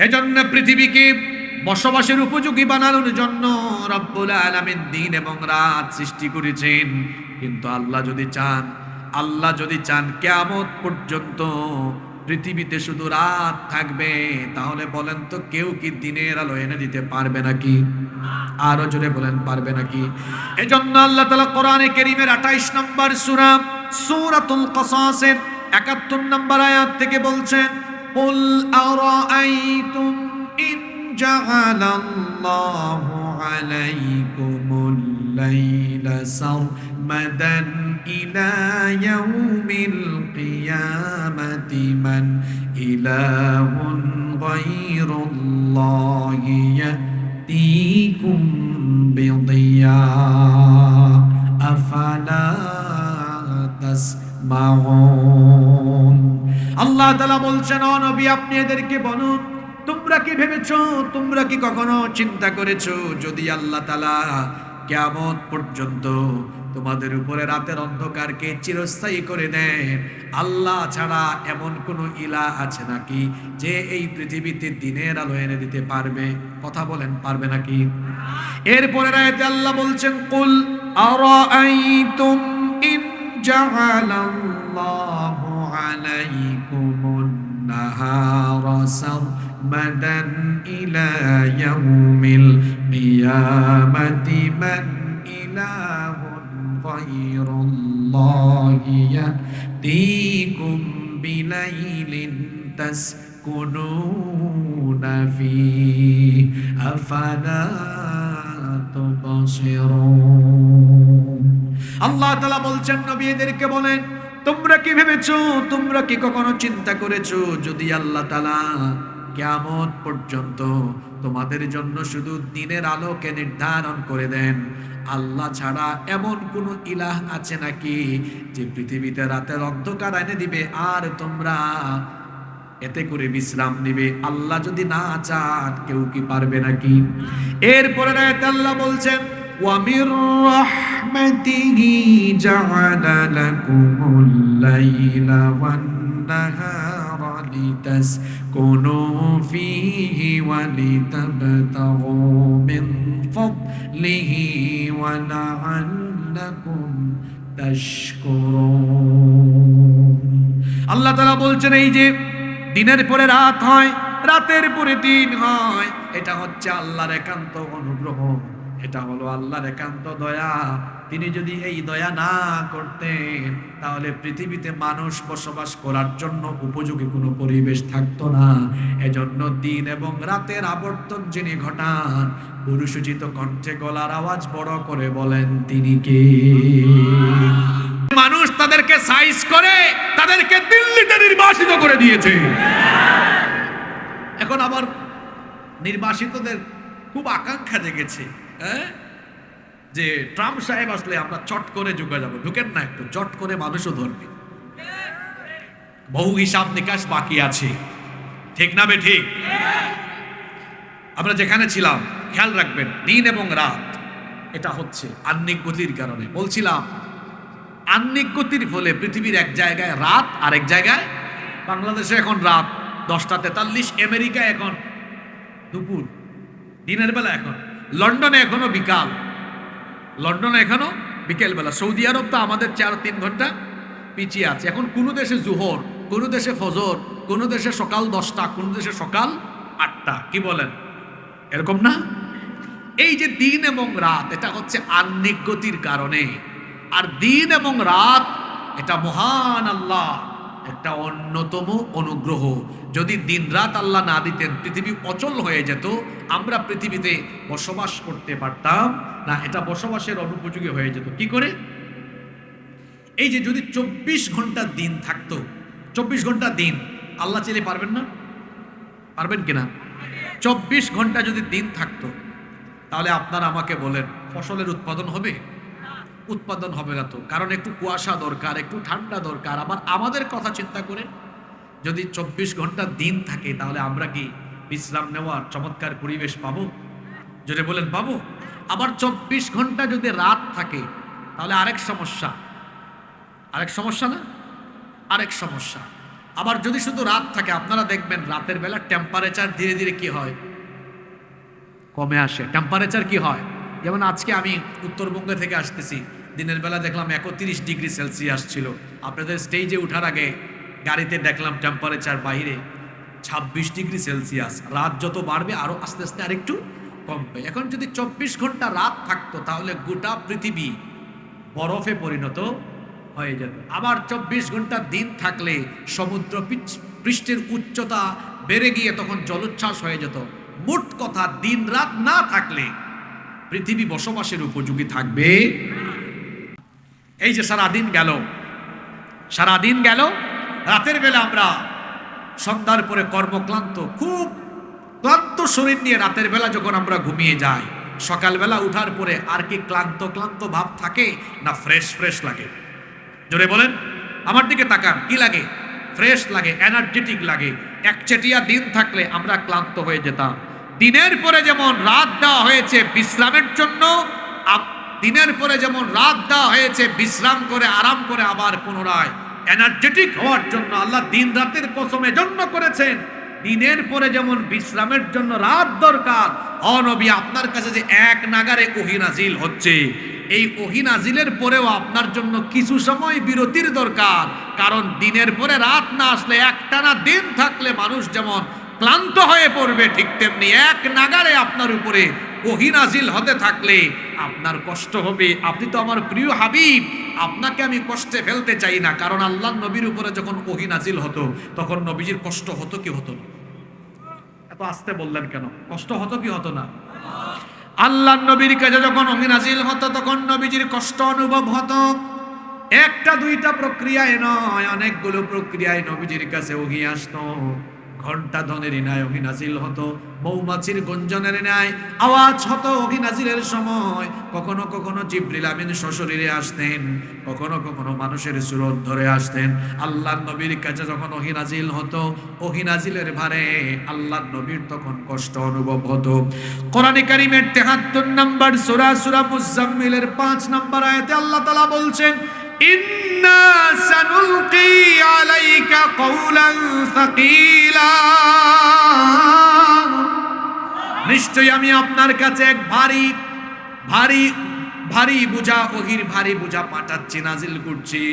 এজন্য পৃথিবীকে বসবাসের উপযোগী বানানোর জন্য রব্বুল আলামিন দিন এবং রাত সৃষ্টি করেছেন। কিন্তু আল্লাহ যদি চান কিয়ামত পর্যন্ত পৃথিবীতে শুধু রাত থাকবে, তাহলে বলেন তো কেউ কি দিনের আলো এনে দিতে পারবে নাকি? আরো জোরে বলেন, পারবে নাকি? এজন্য আল্লাহ তাআলা কোরআনে কারীমের 28 নম্বর সূরা সূরাতুল কসাসের 71 নম্বর আয়াত থেকে বলছেন, কুল আরাআইতুম ইন জাআলাল্লাহু আলাইকুমুল লাইলা সারমাদান ইলা ইয়াউমিল কিয়ামাতি মান ইলাহুন গায়রুল্লাহি ইয়াতিকুম বিদিয়া আফালা তাসমাউন। আল্লাহ তাআলা বলছেন, ও নবী আপনি এদেরকে বলুন, তোমরা কি ভেবেছো, তোমরা কি কখনো চিন্তা করেছো যদি আল্লাহ তাআলা কিয়ামত পর্যন্ত তোমাদের উপরে রাতের অন্ধকারকে চিরস্থায়ী করে দেন, আল্লাহ ছাড়া এমন কোন ইলাহ আছে নাকি যে এই পৃথিবীতে দিনের আলো এনে দিতে পারবে? কথা বলেন, পারবে নাকি? এরপরের আয়াতে আল্লাহ বলছেন, কুল আরাআইতুম ইন জাআলাল্লাহু আলাইকুমুন নাহারা সারমাদান ইলা ইয়াউমিল কিয়ামাতি মান ইলাহুন গায়রুল্লাহি ইয়াতিকুম বিলাইলিন তাসকুনুনা ফীহি আফালা তুবসিরুন। আল্লাহ তাআলা বলছেন, নবী এদেরকে বলেন, তোমরা কি ভেবেছো, তোমরা কি কখনো চিন্তা করেছো যদি আল্লাহ তাআলা কিয়ামত পর্যন্ত তোমাদের জন্য শুধু দিনের আলোকে নির্ধারণ করে দেন, আল্লাহ ছাড়া এমন কোন ইলাহ আছে নাকি যে পৃথিবীতে রাতের অন্ধকার এনে দিবে আর তোমরা এতে করে বিশ্রাম নিবে? আল্লাহ যদি না চান কেউ কি পারবে নাকি? এরপরে আয়াতে আল্লাহ বলছেন, ওয়া মির রাহমাতিহি জাআলা লাকুমুল লাইলা ওয়ান নাহারা লিতাসকুনু ফীহি ওয়া লিতাবতাগু মিন ফাদলিহি ওয়া লাআল্লাকুম তাশকুরুন। আল্লাহ তাআলা বলছেন, এই যে দিনের পরে রাত হয়, রাতের পরে দিন হয়, এটা হচ্ছে আল্লাহর একান্ত অনুগ্রহ, এটা হলো আল্লাহর একান্ত দয়া। তিনি যদি এই দয়া না করতেন তাহলে পৃথিবীতে মানুষ বসবাস করার জন্য উপযোগী কোনো পরিবেশ থাকতো না। এজন্য দিন এবং রাতের আবর্তন যিনি ঘটান, পুরুষোচিত কণ্ঠে গলার আওয়াজ বড় করে বলেন, তিনি কে? মানুষ তাদেরকে সাইজ করে তাদেরকে দিল্লিতে নির্বাসিত করে দিয়েছে। এখন আবার নির্বাসিতদের খুব আকাঙ্ক্ষা জেগেছে, যে ট্রাম্প সাহেব আসলে আমরা চট করে ঢুকে যাবো। ঢুকেন না, একটু চট করে মানুষও ধরবে। বহু হিসাব নিকাশ বাকি আছে, ঠিক না বে ঠিক? আমরা যেখানে ছিলাম খেয়াল রাখবেন, দিন এবং রাত এটা হচ্ছে আহ্নিক গতির কারণে। বলছিলাম আহ্নিক গতির ফলে পৃথিবীর এক জায়গায় রাত, আরেক জায়গায় বাংলাদেশে এখন রাত 10:43, আমেরিকায় এখন দুপুর, দিনের বেলা এখন, লন্ডনে এখনো বিকাল, লন্ডনে এখনো বিকেল বেলা। সৌদি আরব তো আমাদের 4-3 ঘন্টা পিছিয়ে আছে। এখন কোন দেশে জোহর, কোন দেশে ফজর, কোন দেশে সকাল 10টা, কোন দেশে সকাল 8টা। কি বলেন, এরকম না? এই যে দিন এবং রাত, এটা হচ্ছে আহ্নিক গতির কারণে। আর দিন এবং রাত এটা মহান আল্লাহ একটা অন্যতম অনুগ্রহ। যদি দিন রাত আল্লাহ না দিতেন পৃথিবী অচল হয়ে যেত, আমরা পৃথিবীতে বসবাস করতে পারতাম না, এটা বসবাসের অনুপযোগী হয়ে যেত। কি করে? এই যে যদি 24 ঘন্টা দিন থাকতো, 24 ঘন্টা দিন, আল্লাহ চাইলে পারবেন না? পারবেন কিনা? 24 ঘন্টা যদি দিন থাকতো তাহলে আপনারা আমাকে বলেন ফসলের উৎপাদন হবে? উৎপাদন হবে না তো, কারণ একটু কুয়াশা দরকার, একটু ঠান্ডা দরকার। আবার আমাদের কথা চিন্তা করেন, যদি 24 ঘন্টা দিন থাকে তাহলে আমরা কি বিশ্রাম নেওয়ার চমৎকার পরিবেশ পাবো? যদি বলেন পাবো। আবার 24 ঘন্টা যদি রাত থাকে তাহলে আরেক সমস্যা, আরেক সমস্যা না, আরেক সমস্যা। আবার যদি শুধু রাত থাকে, আপনারা দেখবেন রাতের বেলা টেম্পারেচার ধীরে ধীরে কি হয়, কমে আসে। টেম্পারেচার কি হয়, যেমন আজকে আমি উত্তরবঙ্গ থেকে আসতেছি, দিনের বেলা দেখলাম 31 ডিগ্রি সেলসিয়াস ছিল। আপনাদের স্টেজে ওঠার আগে গাড়িতে দেখলাম টেম্পারেচার বাইরে 26 ডিগ্রি সেলসিয়াস। রাত যত বাড়বে আরো আস্তে আস্তে আরেকটু কমবে। এখন যদি 24 ঘন্টা রাত থাকতো তাহলে গোটা পৃথিবী বরফে পরিণত হয়ে যেত। আবার 24 ঘন্টা দিন থাকলে সমুদ্র পৃষ্ঠের উচ্চতা বেড়ে গিয়ে তখন জলোচ্ছ্বাস হয়ে যেত। মোট কথা, দিন রাত না থাকলে পৃথিবী বসবাসের উপযোগী থাকবে। এই যে সারাদিন গেল, রাতের বেলা আমরা সন্ধ্যার পরে কর্মক্লান্ত, খুব ক্লান্ত শরীর নিয়ে রাতের বেলা যখন আমরা ঘুমিয়ে যাই, সকালবেলা উঠার পরে আর কি ক্লান্ত ক্লান্ত ভাব থাকে না ফ্রেশ লাগে? জোরে বলেন, আমার দিকে তাকান, কি লাগে? ফ্রেশ লাগে, এনার্জেটিক লাগে। একচেটিয়া দিন থাকলে আমরা ক্লান্ত হয়ে যেতাম। দিনের পরে যেমন রাত দেওয়া হয়েছে বিশ্রামের জন্য, দিনের পরে যেমন রাত দেওয়া হয়েছে বিশ্রাম করে আরাম করে আবার পুনরায় এনার্জেটিক হওয়ার জন্য, আল্লাহ দিন রাতের কসম এজন্য করেছেন। দিনের পরে যেমন বিশ্রামের জন্য রাত দরকার, নবী আপনার কাছে যে এক নাগারে ওহী নাজিল হচ্ছে, এই ওহী নাজিলের পরেও আপনার জন্য কিছু সময় বিরতির দরকার। কারণ দিনের পরে রাত না আসলে, একটানা দিন থাকলে মানুষ যেমন ক্লান্ত হয়ে পড়বে, ঠিক তেমনি এক নাগারে আপনার উপরে ওহী নাজিল হতে থাকলে আপনার কষ্ট হবে। আপনি তো আমার প্রিয় হাবিব, আপনাকে আমি কষ্টে ফেলতে চাই না। কারণ আল্লাহর নবীর উপরে যখন ওহী নাজিল হতো তখন নবীজির কষ্ট হতো কি হতো না? এত আস্তে বললেন কেন? কষ্ট হতো কি হতো না? আল্লাহর নবীর কাছে যখন ওহী নাজিল হতো তখন নবীজির কষ্ট অনুভব হতো। একটা দুইটা প্রক্রিয়ায় নয়, অনেকগুলো প্রক্রিয়ায় নবীজির কাছে ওহী আসতো। ঘন্টা ধ্বনির ন্যায় ওহী নাজিল হতো, মৌমাছির গুঞ্জনের ন্যায় আওয়াজ হতো ওহী নাজিলের সময়। কখনো কখনো জিবরিল আমিন সশরীরে আসতেন, কখনো কখনো মানুষের সুরত ধরে আসতেন। আল্লাহর নবীর কাছে যখন ওহী নাজিল হতো, ওহী নাজিলের ভারে আল্লাহর নবীর তখন কষ্ট অনুভব হতো। কোরআনে কারীমের ৭৩ নম্বর সূরা সূরা মুজাম্মিলের ৫ নম্বর আয়াতে আল্লাহ তাআলা বলছেন, ইন্না সানুলকি আলাইকা কওলান সাকিলা, নিশ্চয়ই আমি আপনার কাছে এক ভারী বোঝা, ওহীর ভারী বোঝা পাঠাচ্ছি, নাজিল করছি।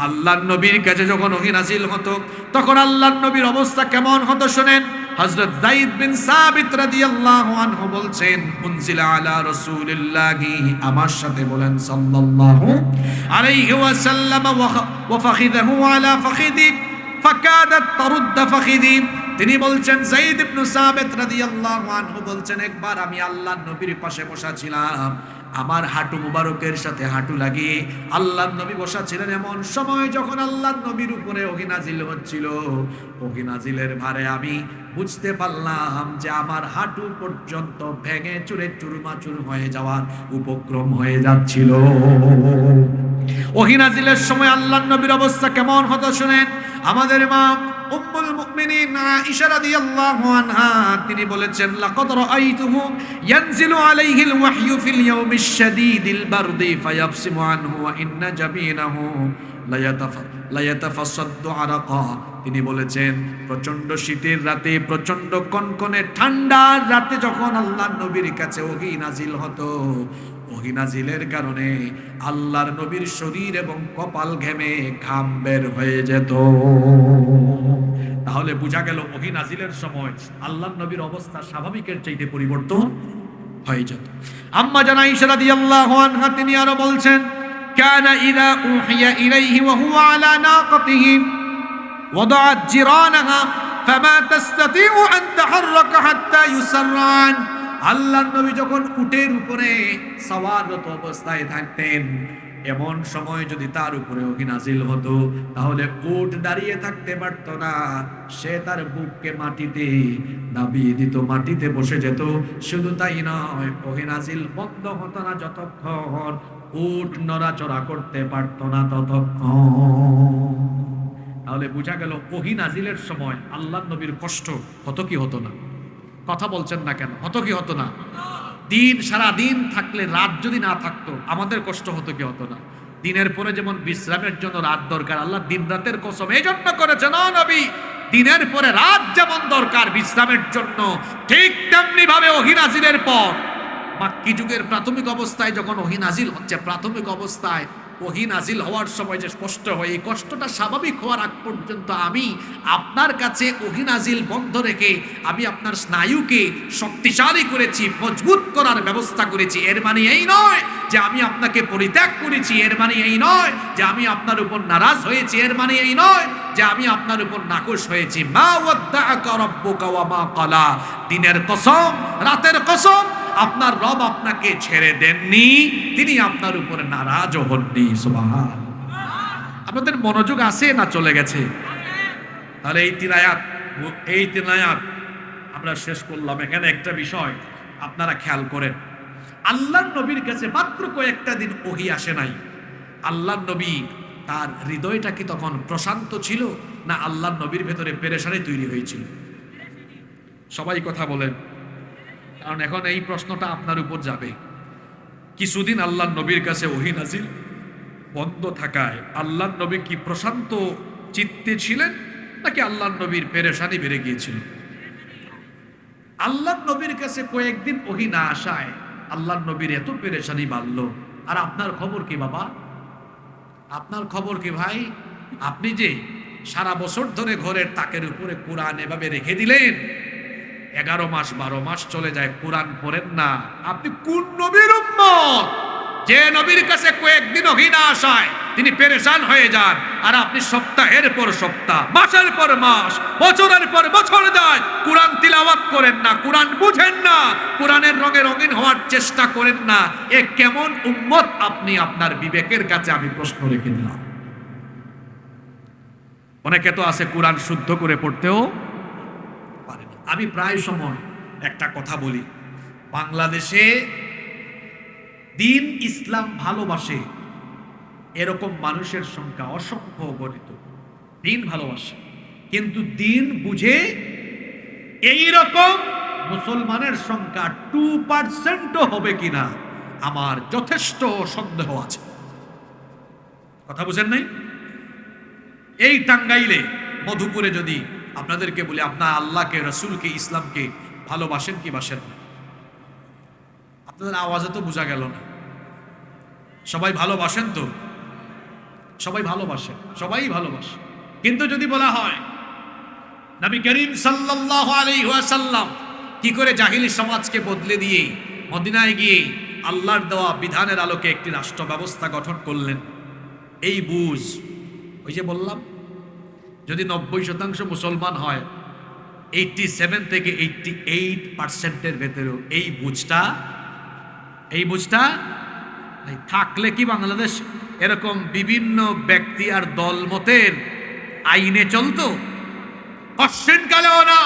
আল্লাহর নবীর কাছে যখন ওহী নাজিল হতো তখন আল্লাহর নবীর অবস্থা কেমন হতো শুনেন। হযরত যায়েদ বিন সাবিত রাদিয়াল্লাহু আনহু বলছেন, উনজিলা আলা রাসূলিল্লাহি, আমার সাথে বলেন সাল্লাল্লাহু আলাইহি ওয়াসাল্লাম, ওয়া ফাখিদাহু আলা ফাখিদি ফাকাদাত তারুদ্দ ফাখিদি। তিনি বলছেন, যায়েদ ইবনে সাবিত রাদিয়াল্লাহু আনহু বলছেন, একবার আমি আল্লাহর নবীর পাশে বসা ছিলাম, আমার হাঁটু মুবারকের সাথে হাঁটু লাগিয়ে আল্লাহর নবী বসা ছিলেন। এমন সময় যখন আল্লাহর নবীর উপরে ওহী নাজিল হচ্ছিল, ওহী নাজিলের ভারে আমি বুঝতে পারলাম যে আমার হাঁটু পর্যন্ত ভেঙে চুরে চুরমাচুর হয়ে যাওয়ার উপক্রম হয়ে যাচ্ছিল। ওহী নাজিলের সময় আল্লাহর নবীর অবস্থা কেমন হতো শুনেন। আমাদের মা উম্মুল মুমিনিন আয়েশা রাদিয়াল্লাহু আনহা তিনি বলেছেন, লাকাদ রাআইতুহু ইয়ানজিলু আলাইহিল ওয়াহয়ু ফিল ইয়াউমিশ শাদীদিল বারদি ফায়াফসিমু আনহু ওয়া ইন্না জাবিনাহু লা ইয়াতাফাসাদু আরাকা। তিনি বলেছেন, প্রচন্ড শীতের রাতে, প্রচন্ড কনকনে ঠান্ডার রাতে যখন আল্লাহর নবীর কাছে ওহী নাজিল হতো, ওহী নাজিলের কারণে আল্লাহর নবীর শরীর এবং কপাল ঘেমে ঘাম বের হয়ে যেত। তাহলে বোঝা গেল ওহী নাজিলের সময় আল্লাহর নবীর অবস্থা স্বাভাবিকের চাইতে পরিবর্তন হয়ে যেত। আম্মা জান আয়েশা রাদিয়াল্লাহু আনহা তিনি আরো বলছেন, কানা ইযা উহিয়া ইলাইহি ওয়া হুয়া আলা নাকাতিহি ওয়াদাআত জিরানাহা ফামা তাসতাতিউ আন তাহাররাকা হাত্তা ইউসাররান। আল্লাহর নবী যখন উটের উপরে সওয়াররত অবস্থায় থাকতেন, এমন সময় যদি তার উপরে ওহী নাজিল হতো তাহলে উট দাঁড়িয়ে থাকতে পারত না, সে তার বুককে মাটিতে দাবিয়ে দিত, মাটিতে বসে যেত। শুধু তাই নয়, ওহী নাজিল বন্ধ হতো না যতক্ষণ উট নড়াচড়া করতে পারত না ততক্ষণ। তাহলে বোঝা গেল ওহী নাজিলের সময় আল্লাহর নবীর কষ্ট হতো কি হতো না? কথা বলছেন না কেন? হতো কি হতো না? দিন সারা দিন থাকলে রাত যদি না থাকতো আমাদের কষ্ট হতো কি হতো না? দিনের পরে যেমন বিশ্রামের জন্য রাত দরকার, আল্লাহ দিন রাতের কসম এই জন্য করেছেন ও নবী, দিনের পরে রাত যেমন দরকার বিশ্রামের জন্য, ঠিক তেমনি ভাবে ওহী নাজিলের পর মাক্কি যুগের প্রাথমিক অবস্থায় যখন ওহী নাজিল হচ্ছে, প্রাথমিক অবস্থায় ওহী নাজিল হওয়ার সময় যে কষ্ট হয়, এই কষ্টটা স্বাভাবিক হওয়ার আগ পর্যন্ত আমি আপনার কাছে ওহী নাজিল বন্ধ রেখে আমি আপনার স্নায়ুকে শক্তিশালী করেছি, মজবুত করার ব্যবস্থা করেছি। এর মানে এই নয় যে আমি আপনাকে পরিত্যাগ করেছি, এর মানে এই নয় যে আমি আপনার উপর নারাজ হয়েছি, এর মানে এই নয় যে আমি আপনার উপর নাখুশ হয়েছি। মা ওয়াদ্দাআকা রাব্বুকা ওয়া মা ক্বালা, দিনের কসম রাতের কসম, আপনার রব আপনাকে ছেড়ে দেননি, তিনি আপনার উপরে নারাজও হননি। সুবহান। আপনাদের মনোযোগ আছে না চলে গেছে? তাহলে এই তিন আয়াত আমরা শেষ করলাম। এখানে একটা বিষয় আপনারা খেয়াল করেন, আল্লাহর নবীর কাছে মাত্র কয়েকটা দিন ওহী আসে নাই। আল্লাহর নবী তার হৃদয়টা কি তখন প্রশান্ত ছিল, না আল্লাহর নবীর ভেতরে পেরেশানি তৈরি হয়েছিল? সবাই কথা বলেন, কারণ এখন এই প্রশ্নটা আপনার উপর যাবে। কিছুদিন আল্লাহর নবীর কাছে ওহী নাজিল বন্ধ থাকায় আল্লাহর নবী কি প্রশান্ত চিত্তে ছিলেন, নাকি আল্লাহর নবীর পেরেশানি বেড়ে গিয়েছিল? আল্লাহর নবীর কাছে কয়েকদিন ওহী না আসায় আল্লাহর নবীর এত পেরেশানি বাড়লো। আর আপনার খবর কি বাবা? আপনার খবর কি ভাই? আপনি যে সারা বছর ধরে ঘরের তাকের উপরে কোরআন এভাবে রেখে দিলেন, 11 মাস 12 মাস চলে যায়, কোরআন পড়েন না। আপনি কোন নবীর উম্মত যে নবীর কাছে কয়েকদিন ওহী না আসায় তিনি পেরেশান হয়ে যান, আর আপনি সপ্তাহের পর সপ্তাহ, মাসের পর মাস, বছরের পর বছর যায়, কোরআন তিলাওয়াত করেন না, কোরআন বুঝেন না, কোরআনের রঙে রঙিন হওয়ার চেষ্টা করেন না? এ কেমন উম্মত আপনি? আপনার বিবেকের কাছে আমি প্রশ্ন রেখে দিলাম। অনেকে তো আছে কোরআন শুদ্ধ করে পড়তেও পারে না। আমি প্রায় সময় একটা কথা বলি, বাংলাদেশে দিন ইসলাম ভালোবাসে এরকম মানুষের সংখ্যা অসংখ্য গণিত। দিন ভালোবাসে, কিন্তু দিন বুঝে এইরকম মুসলমানের সংখ্যা 2% হবে কিনা আমার যথেষ্ট সন্দেহ আছে। কথা বুঝেন নাই? এই টাঙ্গাইলে মধুপুরে যদি আপনাদেরকে বলি আপনার আল্লাহকে, রসুলকে, ইসলামকে ভালোবাসেন কি বাসেন না, আপনাদের আওয়াজে তো বোঝা গেল না। সবাই ভালোবাসেন তো? সবাই ভালোবাসে, সবাই ভালোবাসে। কিন্তু যদি বলা হয় নবী করিম সাল্লাল্লাহু আলাইহি ওয়াসাল্লাম কি করে জাহিলি সমাজকে বদলে দিয়ে মদিনায় গিয়ে আল্লাহর দেওয়া বিধানের আলোকে একটি রাষ্ট্র ব্যবস্থা গঠন করলেন, এই বুঝ, ওই যে বললাম যদি 90% মুসলমান হয়, 87 থেকে 88% ভেতরেও এই বুঝটা থাকলে কি বাংলাদেশ এরকম বিভিন্ন ব্যক্তি আর দলমতের আইনে চলতো? কোশ্চেন কালেও না।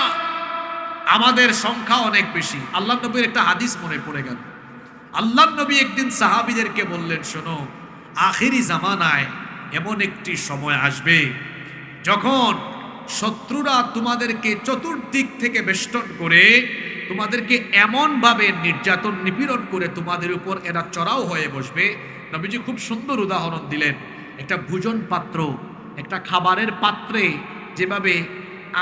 আমাদের সংখ্যা অনেক বেশি। আল্লাহ নবীর একটা হাদিস মনে পড়ে গেল। আল্লাহ নবী একদিন সাহাবীদেরকে বললেন, শোনো, আখিরি জামানায় এমন একটি সময় আসবে যখন শত্রুরা তোমাদেরকে চতুর্দিক থেকে বেষ্টন করে তোমাদেরকে এমনভাবে নির্যাতন নিপীড়ন করে তোমাদের উপর এরা চড়াও হয়ে বসবে। নবীজি খুব সুন্দর উদাহরণ দিলেন। একটা ভোজন পাত্র, একটা খাবারের পাত্রে যেভাবে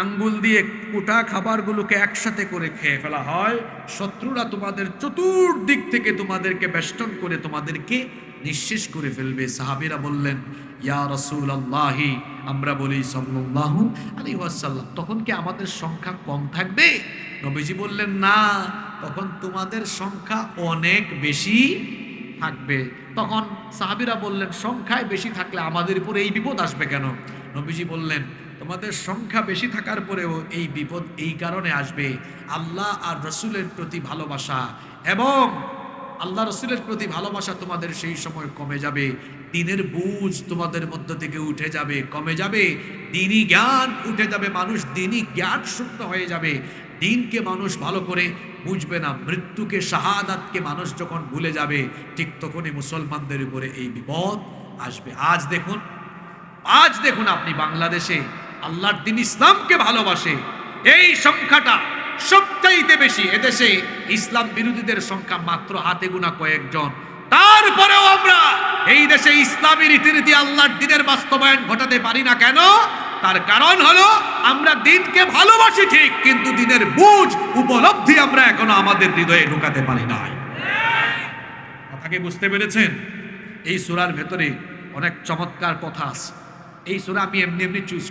আঙ্গুল দিয়ে কোটা খাবারগুলোকে একসাথে করে খেয়ে ফেলা হয়, শত্রুরা তোমাদের চতুর্দিক থেকে তোমাদেরকে বেষ্টন করে তোমাদেরকে নিঃশেষ করে ফেলবে। সাহাবীরা বললেন, ইয়া রাসূলুল্লাহি, আমরা বলি সাল্লাল্লাহু আলাইহি ওয়াসাল্লাম, তখন কি আমাদের সংখ্যা কম থাকবে? নবীজি বললেন, না, তখন তোমাদের সংখ্যা অনেক বেশি থাকবে। তখন সাহাবীরা বললেন, সংখ্যায় বেশি থাকলে আমাদের উপরে এই বিপদ আসবে কেন? নবীজি বললেন, তোমাদের সংখ্যা বেশি থাকার পরেও এই বিপদ এই কারণে আসবে, আল্লাহ আর রসুলের প্রতি ভালোবাসা এবং আল্লাহ রসুলের প্রতি ভালোবাসা তোমাদের সেই সময় কমে যাবে, দিনের বুঝ তোমাদের মধ্য থেকে উঠে যাবে, কমে যাবে, দিনই জ্ঞান উঠে যাবে, মানুষ দিনই জ্ঞান শূন্য হয়ে যাবে, দিনকে মানুষ ভালো করে বুঝবে না, মৃত্যুকে, শাহাদাতকে মানুষ যখন ভুলে যাবে, ঠিক তখনই মুসলমানদের উপরে এই বিপদ আসবে। আজ দেখুন আপনি বাংলাদেশে আল্লাহর দিন ইসলামকে ভালোবাসে এই সংখ্যাটা সবচাইতে বেশি। এদেশে ইসলাম বিরোধীদের সংখ্যা মাত্র হাতে গোনা কয়েকজন, তার তারপরেও আমরা এই দেশে ইসলামী রীতিনীতি আল্লাহর দ্বীনের বাস্তবায়ন ঘটাতে পারি না কেন? তার কারণ হলো আমরা দ্বীনকে ভালোবাসি ঠিক, কিন্তু দ্বীনের বুঝ উপলব্ধি আমরা এখনো আমাদের হৃদয়ে ঢোকাতে পারি নাই। কথাকে বুঝতে পেরেছেন? এই সূরার ভেতরে অনেক চমৎকার কথা আছে। এই সূরা আমি এমনি এমনি চুজ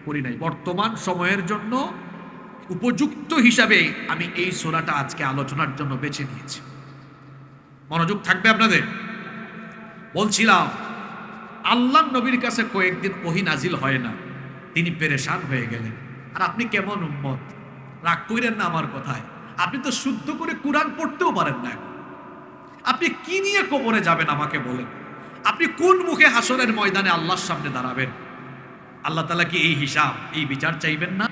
করি নাই, বর্তমান সময়ের জন্য উপযুক্ত হিসাবে আমি এই সূরাটা আজকে আলোচনার জন্য বেছে নিয়েছি। মনোযোগ থাকবে আপনাদের। বলছিলাম আল্লাহ নবীর কাছে কয়েকদিন ওহী নাজিল হয় না, তিনি পেরেশান হয়ে গেলেন। আর আপনি কেমন উম্মত, রাগ কইরেন না আমার কথায়। আপনি তো শুদ্ধ করে কোরআন পড়তেও পারেন না, আপনি কি নিয়ে কবরে যাবেন আমাকে বলেন? আপনি কোন মুখে হাসরের ময়দানে আল্লাহর সামনে দাঁড়াবেন? আল্লাহ তাআলা কি এই হিসাব, এই বিচার চাইবেন না?